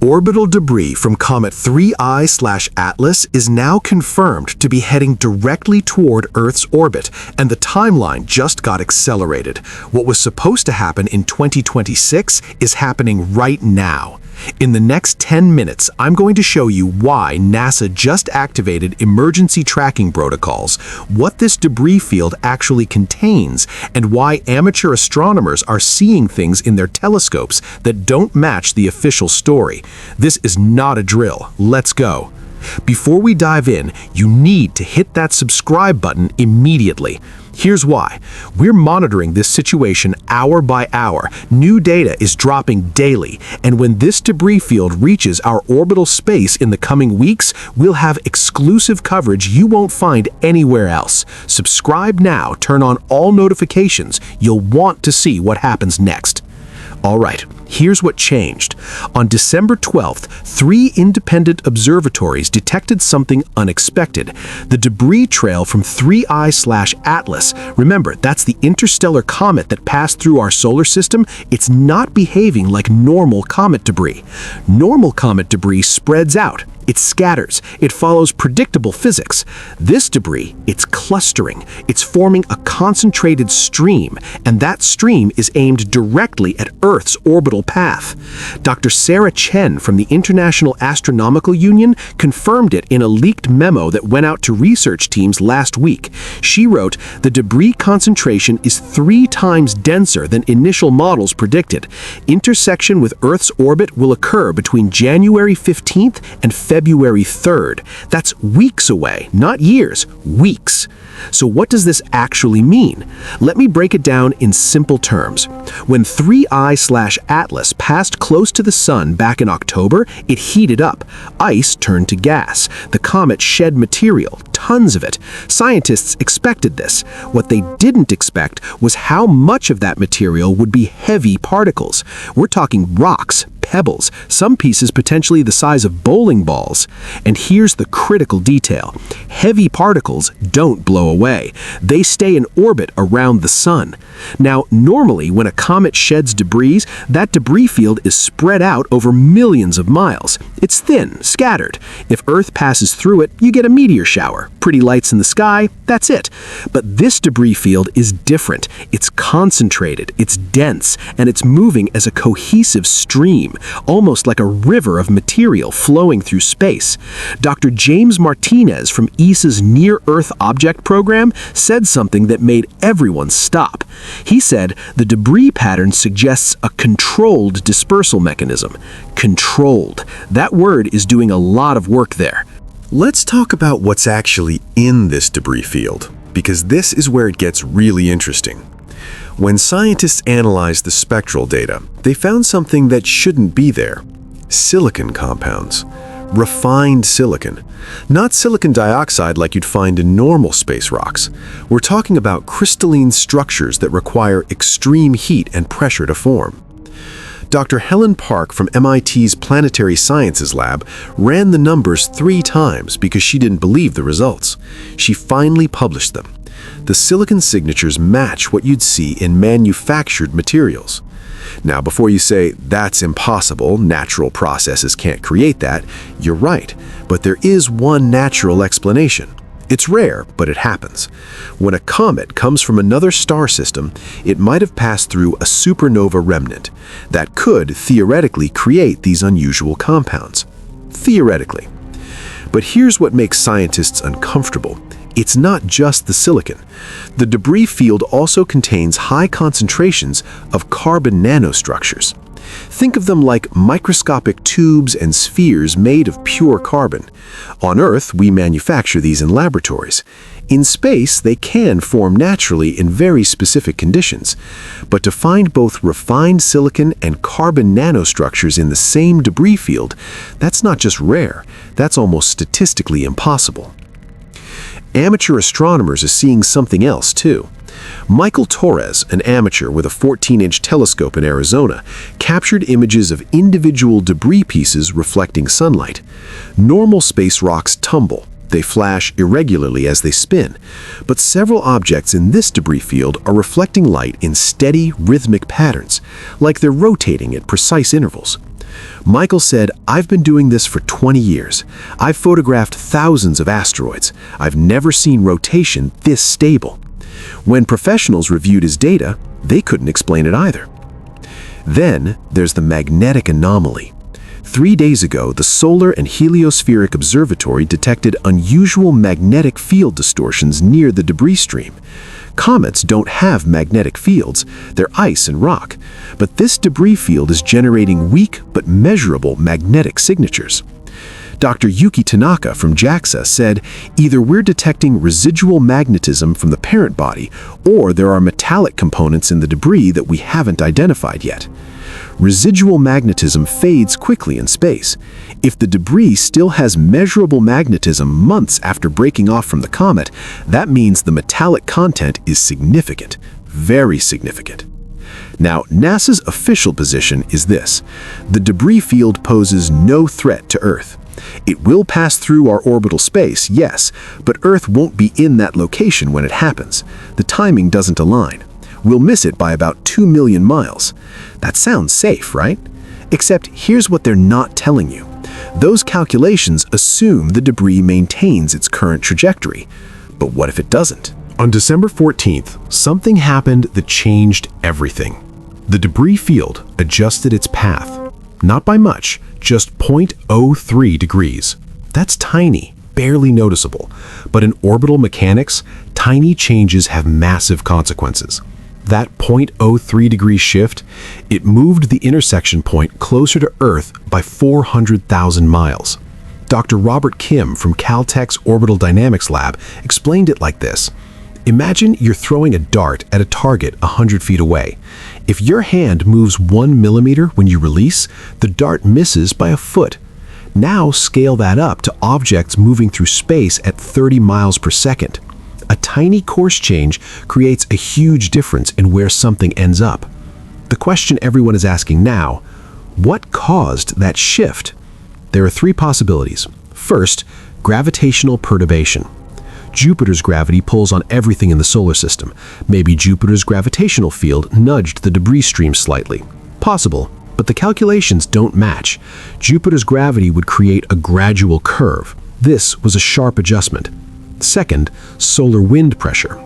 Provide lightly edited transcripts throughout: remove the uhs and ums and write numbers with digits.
Orbital debris from Comet 3I/Atlas is now confirmed to be heading directly toward Earth's orbit, and the timeline just got accelerated. What was supposed to happen in 2026 is happening right now. In the next 10 minutes, I'm going to show you why NASA just activated emergency tracking protocols, what this debris field actually contains, and why amateur astronomers are seeing things in their telescopes that don't match the official story. This is not a drill. Let's go. Before we dive in, you need to hit that subscribe button immediately. Here's why. We're monitoring this situation hour by hour. New data is dropping daily, and when this debris field reaches our orbital space in the coming weeks, we'll have exclusive coverage you won't find anywhere else. Subscribe now, turn on all notifications. You'll want to see what happens next. All right, here's what changed. On December 12th, 3 independent observatories detected something unexpected. The debris trail from 3I/Atlas, remember, that's the interstellar comet that passed through our solar system, it's not behaving like normal comet debris. Normal comet debris spreads out. It scatters. It follows predictable physics. This debris, it's clustering. It's forming a concentrated stream, and that stream is aimed directly at Earth's orbital path. Dr. Sarah Chen from the International Astronomical Union confirmed it in a leaked memo that went out to research teams last week. She wrote, "The debris concentration is 3 times denser than initial models predicted. Intersection with Earth's orbit will occur between January 15th and February 3rd. That's weeks away, not years, weeks. So what does this actually mean? Let me break it down in simple terms. When 3I/Atlas passed close to the Sun back in October, it heated up. Ice turned to gas. The comet shed material, tons of it. Scientists expected this. What they didn't expect was how much of that material would be heavy particles. We're talking rocks, pebbles, some pieces potentially the size of bowling balls. And here's the critical detail. Heavy particles don't blow away. They stay in orbit around the Sun. Now, normally when a comet sheds debris, that debris field is spread out over millions of miles. It's thin, scattered. If Earth passes through it, you get a meteor shower. Pretty lights in the sky, that's it. But this debris field is different. It's concentrated, it's dense, and it's moving as a cohesive stream, almost like a river of material flowing through space. Dr. James Martinez from ESA's Near-Earth Object Program said something that made everyone stop. He said the debris pattern suggests a controlled dispersal mechanism. Controlled. That word is doing a lot of work there. Let's talk about what's actually in this debris field, because this is where it gets really interesting. When scientists analyzed the spectral data, they found something that shouldn't be there. Silicon compounds. Refined silicon. Not silicon dioxide like you'd find in normal space rocks. We're talking about crystalline structures that require extreme heat and pressure to form. Dr. Helen Park from MIT's Planetary Sciences Lab ran the numbers 3 times because she didn't believe the results. She finally published them. The silicon signatures match what you'd see in manufactured materials. Now, before you say, that's impossible, natural processes can't create that, you're right, but there is one natural explanation. It's rare, but it happens. When a comet comes from another star system, it might have passed through a supernova remnant that could theoretically create these unusual compounds. Theoretically. But here's what makes scientists uncomfortable. It's not just the silicon. The debris field also contains high concentrations of carbon nanostructures. Think of them like microscopic tubes and spheres made of pure carbon. On Earth, we manufacture these in laboratories. In space, they can form naturally in very specific conditions. But to find both refined silicon and carbon nanostructures in the same debris field, that's not just rare, that's almost statistically impossible. Amateur astronomers are seeing something else, too. Michael Torres, an amateur with a 14-inch telescope in Arizona, captured images of individual debris pieces reflecting sunlight. Normal space rocks tumble. They flash irregularly as they spin, but several objects in this debris field are reflecting light in steady, rhythmic patterns, like they're rotating at precise intervals. Michael said, "I've been doing this for 20 years. I've photographed thousands of asteroids. I've never seen rotation this stable." When professionals reviewed his data, they couldn't explain it either. Then there's the magnetic anomaly. 3 days ago, the Solar and Heliospheric Observatory detected unusual magnetic field distortions near the debris stream. Comets don't have magnetic fields, they're ice and rock, but this debris field is generating weak but measurable magnetic signatures. Dr. Yuki Tanaka from JAXA said, "Either we're detecting residual magnetism from the parent body, or there are metallic components in the debris that we haven't identified yet." Residual magnetism fades quickly in space. If the debris still has measurable magnetism months after breaking off from the comet, that means the metallic content is significant, very significant. Now, NASA's official position is this: the debris field poses no threat to Earth. It will pass through our orbital space, yes, but Earth won't be in that location when it happens. The timing doesn't align. We'll miss it by about 2 million miles. That sounds safe, right? Except here's what they're not telling you. Those calculations assume the debris maintains its current trajectory. But what if it doesn't? On December 14th, something happened that changed everything. The debris field adjusted its path. Not by much, just 0.03 degrees. That's tiny, barely noticeable. But in orbital mechanics, tiny changes have massive consequences. That 0.03 degree shift, it moved the intersection point closer to Earth by 400,000 miles. Dr. Robert Kim from Caltech's Orbital Dynamics Lab explained it like this. Imagine you're throwing a dart at a target 100 feet away. If your hand moves 1 millimeter when you release, the dart misses by a foot. Now scale that up to objects moving through space at 30 miles per second. A tiny course change creates a huge difference in where something ends up. The question everyone is asking now, what caused that shift? There are 3 possibilities. First, gravitational perturbation. Jupiter's gravity pulls on everything in the solar system. Maybe Jupiter's gravitational field nudged the debris stream slightly. Possible, but the calculations don't match. Jupiter's gravity would create a gradual curve. This was a sharp adjustment. Second, solar wind pressure.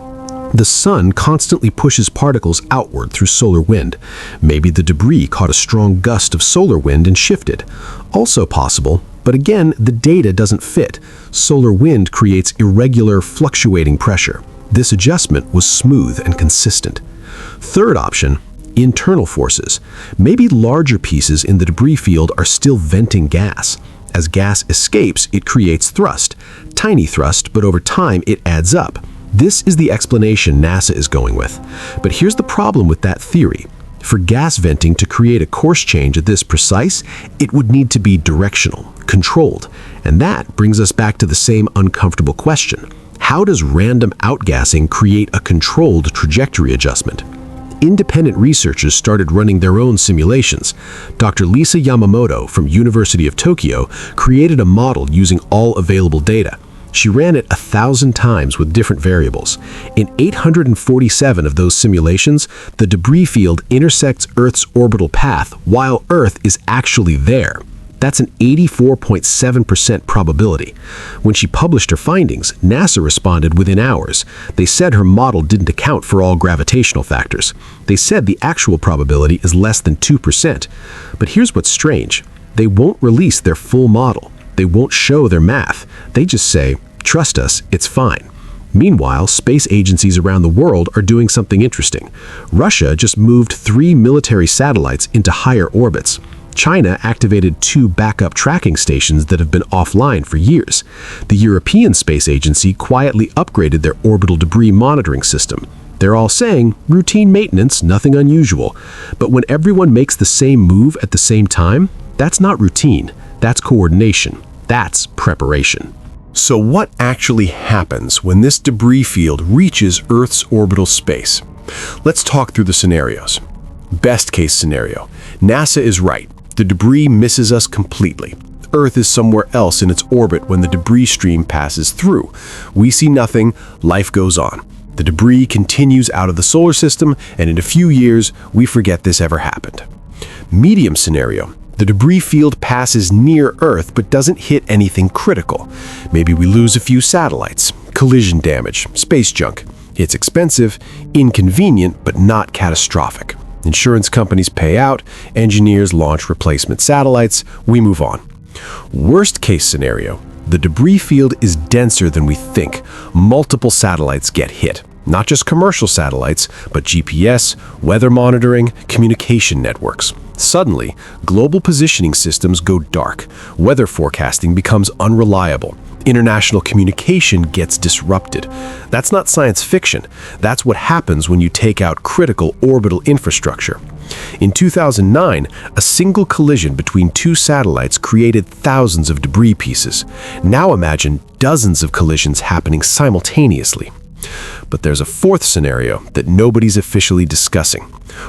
The sun constantly pushes particles outward through solar wind. Maybe the debris caught a strong gust of solar wind and shifted. Also possible, but again, the data doesn't fit. Solar wind creates irregular, fluctuating pressure. This adjustment was smooth and consistent. Third option, internal forces. Maybe larger pieces in the debris field are still venting gas. As gas escapes, it creates thrust. Tiny thrust, but over time it adds up. This is the explanation NASA is going with. But here's the problem with that theory. For gas venting to create a course change at this precise, it would need to be directional, controlled. And that brings us back to the same uncomfortable question. How does random outgassing create a controlled trajectory adjustment? Independent researchers started running their own simulations. Dr. Lisa Yamamoto from University of Tokyo created a model using all available data. She ran it 1,000 times with different variables. In 847 of those simulations, the debris field intersects Earth's orbital path while Earth is actually there. That's an 84.7% probability. When she published her findings, NASA responded within hours. They said her model didn't account for all gravitational factors. They said the actual probability is less than 2%. But here's what's strange. They won't release their full model. They won't show their math. They just say, "Trust us, it's fine." Meanwhile, space agencies around the world are doing something interesting. Russia just moved 3 military satellites into higher orbits. China activated 2 backup tracking stations that have been offline for years. The European Space Agency quietly upgraded their orbital debris monitoring system. They're all saying, routine maintenance, nothing unusual. But when everyone makes the same move at the same time, that's not routine. That's coordination. That's preparation. So what actually happens when this debris field reaches Earth's orbital space? Let's talk through the scenarios. Best case scenario. NASA is right. The debris misses us completely. Earth is somewhere else in its orbit when the debris stream passes through. We see nothing, life goes on. The debris continues out of the solar system, and in a few years, we forget this ever happened. Medium scenario. The debris field passes near Earth but doesn't hit anything critical. Maybe we lose a few satellites, collision damage, space junk. It's expensive, inconvenient, but not catastrophic. Insurance companies pay out, engineers launch replacement satellites, we move on. Worst case scenario, the debris field is denser than we think. Multiple satellites get hit. Not just commercial satellites, but GPS, weather monitoring, communication networks. Suddenly, global positioning systems go dark. Weather forecasting becomes unreliable. International communication gets disrupted. That's not science fiction. That's what happens when you take out critical orbital infrastructure. In 2009, a single collision between two satellites created thousands of debris pieces. Now imagine dozens of collisions happening simultaneously. But there's a fourth scenario that nobody's officially discussing.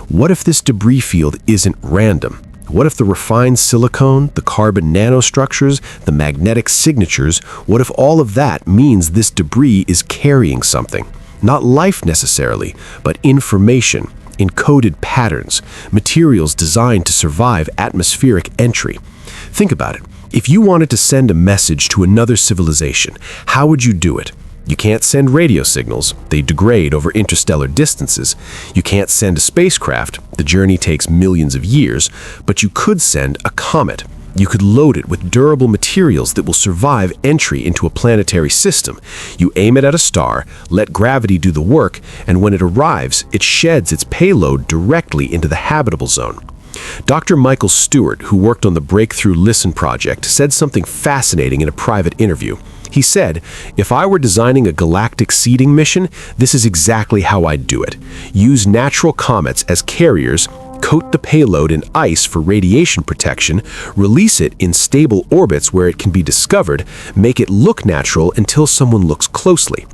What if this debris field isn't random? What if the refined silicone, the carbon nanostructures, the magnetic signatures, what if all of that means this debris is carrying something? Not life necessarily, but information, encoded patterns, materials designed to survive atmospheric entry. Think about it. If you wanted to send a message to another civilization, how would you do it? You can't send radio signals, they degrade over interstellar distances. You can't send a spacecraft, the journey takes millions of years, but you could send a comet. You could load it with durable materials that will survive entry into a planetary system. You aim it at a star, let gravity do the work, and when it arrives, it sheds its payload directly into the habitable zone. Dr. Michael Stewart, who worked on the Breakthrough Listen project, said something fascinating in a private interview. He said, "If I were designing a galactic seeding mission, this is exactly how I'd do it. Use natural comets as carriers, coat the payload in ice for radiation protection, release it in stable orbits where it can be discovered, make it look natural until someone looks closely."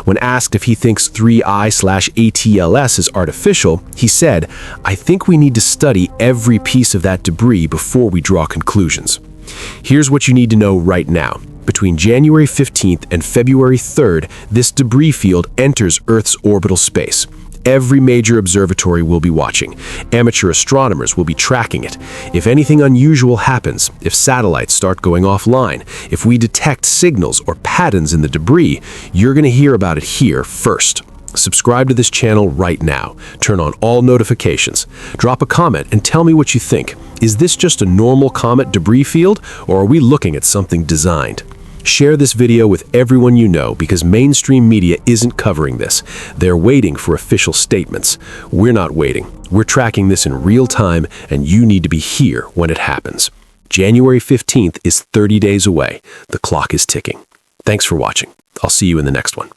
When asked if he thinks 3I/ATLS is artificial, he said, "I think we need to study every piece of that debris before we draw conclusions." Here's what you need to know right now. Between January 15th and February 3rd, this debris field enters Earth's orbital space. Every major observatory will be watching. Amateur astronomers will be tracking it. If anything unusual happens, if satellites start going offline, if we detect signals or patterns in the debris, you're going to hear about it here first. Subscribe to this channel right now. Turn on all notifications. Drop a comment and tell me what you think. Is this just a normal comet debris field, or are we looking at something designed? Share this video with everyone you know because mainstream media isn't covering this. They're waiting for official statements. We're not waiting. We're tracking this in real time, and you need to be here when it happens. January 15th is 30 days away. The clock is ticking. Thanks for watching. I'll see you in the next one.